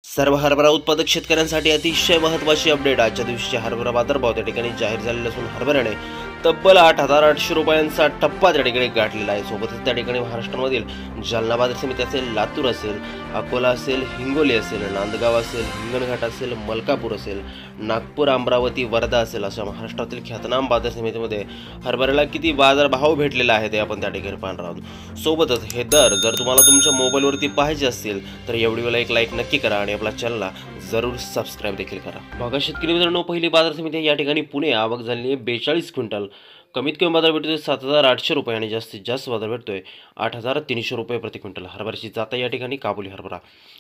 सर्व हरभरा उत्पादक शेतकऱ्यांसाठी अतिशय महत्त्वाची अपडेट। आजच्या दिवशीचे हरभरा बाजारभाव त्या ठिकाणी जाहीर झालेले असून हरभऱ्याने तब्बल 8,800 रुपयांचा टप्पा त्या ठिकाणी गाठलेला आहे। सोबतच त्या ठिकाणी महाराष्ट्रामधील जालना बाजार समिती असेल, लातूर असेल, अकोला असेल, हिंगोली असेल, नांदगाव असेल, हिंगणघाट असेल, मलकापूर असेल, नागपूर, अमरावती, वर्धा असेल अशा महाराष्ट्रातील ख्यातनाम बाजार समितीमध्ये हरभऱ्याला किती बाजारभाव भेटलेला आहे ते आपण त्या ठिकाणी पाहणार आहोत। सोबतच हे दर जर तुम्हाला तुमच्या मोबाईलवरती पाहायचे असतील तर या व्हिडिओला एक लाईक नक्की करा आणि आपल्या चॅनलला जरूर सबस्क्राइब देखील करा। बघा शेतकरी मित्रांनो, पहिली बाजार समिती या ठिकाणी पुणे आवक झाली आहे 42 क्विंटल। कमीत कमी बाजार भेटतोय 7,800 रुपये आणि जास्तीत जास्त बाजार भेटतोय 8,300 रुपये प्रति क्विंटल। हरभऱ्याची जात या ठिकाणी काबुली हरभरा।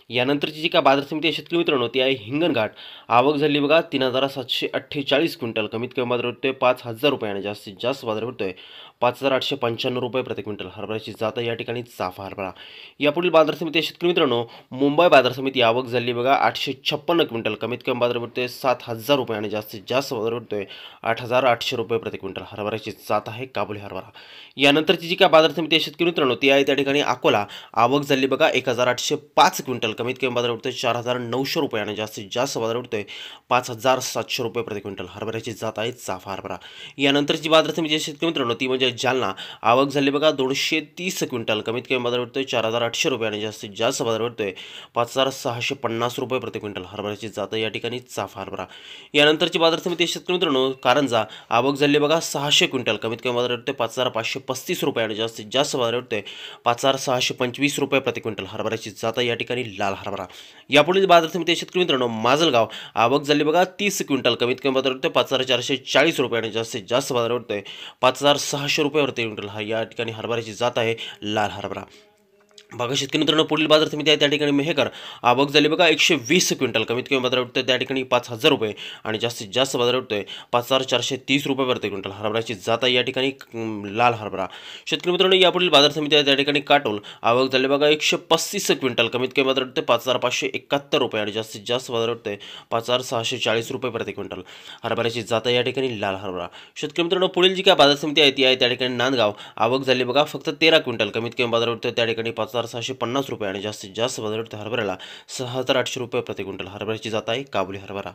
यानंतरची जी का बाजार समिती आहे शेतकरी मित्रांनो ती आहे हिंगणघाट। आवक झाली बघा 3,748 क्विंटल। कमीत कमी बाजार भेटतोय 5,000 रुपये आणि जास्तीत जास्त बाजार भेटतोय 5,895 रुपये प्रति क्विंटल। हरभऱ्याची जात या ठिकाणी चाफा हरभरा। यापुढील बाजार समिती शेतकरी मित्रांनो मुंबई बाजार समिती आवक झाली बघा 856 क्विंटल। कमीत कमी बाजार भेटतोय 7,000 रुपये आणि जास्तीत जास्त बाजार भेटतोय 8,800 रुपये प्रति क्विंटल। हरभऱ्याची जात आहे काबुली हरभरा। यानंतरची जी काय बाजार समिती आहे शेतकरी मित्रांनो ती आहे त्या ठिकाणी अकोला। आवक झाली बघा 1,805 क्विंटल। कमीत कमी बाजार भेटतोय 4,900 रुपये आणि जास्तीत जास्त बाजार भेटतोय 5,700 रुपये प्रति क्विंटल। हरभऱ्याची जात आहे चाफा हरभरा। यानंतरची बाजार समिती आहे शेतकरी मित्रांनो ती म्हणजे जालना। आवक झाली बघा 230 क्विंटल। कमीत कमी बाजार भेटतोय 4,800 रुपये आणि जास्तीत जास्त बाजार भेटतोय 5,650 रुपये प्रति क्विंटल। हरभऱ्याची जात या ठिकाणी चाफा हरभरा। यानंतरची बाजार समिती शेतकरी मित्रांनो कारंजा। आवक झाली बघा 600 क्विंटल। कमीत कमी बाजार भेटतोय 5,535 रुपये आणि जास्तीत जास्त बाजार भेटतोय 5,625 रुपये प्रति क्विंटल। हरभऱ्याची जात या ठिकाणी लाल हरभरा। यापुढील बाजार समिती शेतकरी मित्रांनो माजलगाव। आवक झाली बघा 30 क्विंटल। कमीत कमी बाजार भेटतोय 5,440 रुपये आणि जास्तीत जास्त बाजार भेटतोय 5,600 रुपये प्रति क्विंटल। या ठिकाणी हरभऱ्याची जात आहे लाल हरभरा। बघा शेतकरी मित्रांनो पुढील बाजार समिती आहे त्या ठिकाणी मेहकर। आवक झाली बघा 120 क्विंटल। कमीत कमी बाजार भेटतोय त्या ठिकाणी 5,000 रुपये आणि जास्तीत जास्त बाजार भेटतोय 5,430 रुपये प्रति क्विंटल। हरभऱ्याची जात या ठिकाणी लाल हरभरा। शेतकरी मित्रांनो यापुढील बाजार समिती आहे त्या ठिकाणी काटोल। आवक झाली बघा 135 क्विंटल। कमीत कमी बाजार भेटतोय 5,571 रुपये आणि जास्तीत जास्त बाजार भेटतोय 5,640 रुपये प्रति क्विंटल। हरभऱ्याची जात या ठिकाणी लाल हरभरा। शेतकरी मित्रांनो पुढील जी काय बाजार समिती आहे ती आहे त्या ठिकाणी नांदगाव। आवक झाली बघा फक्त 13 क्विंटल। कमीत कमी बाजार भेटतोय त्या ठिकाणी 5,650 रुपये आणि जास्तीत जास्त बाजार भेटतोय हरभऱ्याला 6,800 रुपये प्रति क्विंटल। हरभऱ्याची जात आहे काबुली हरभरा।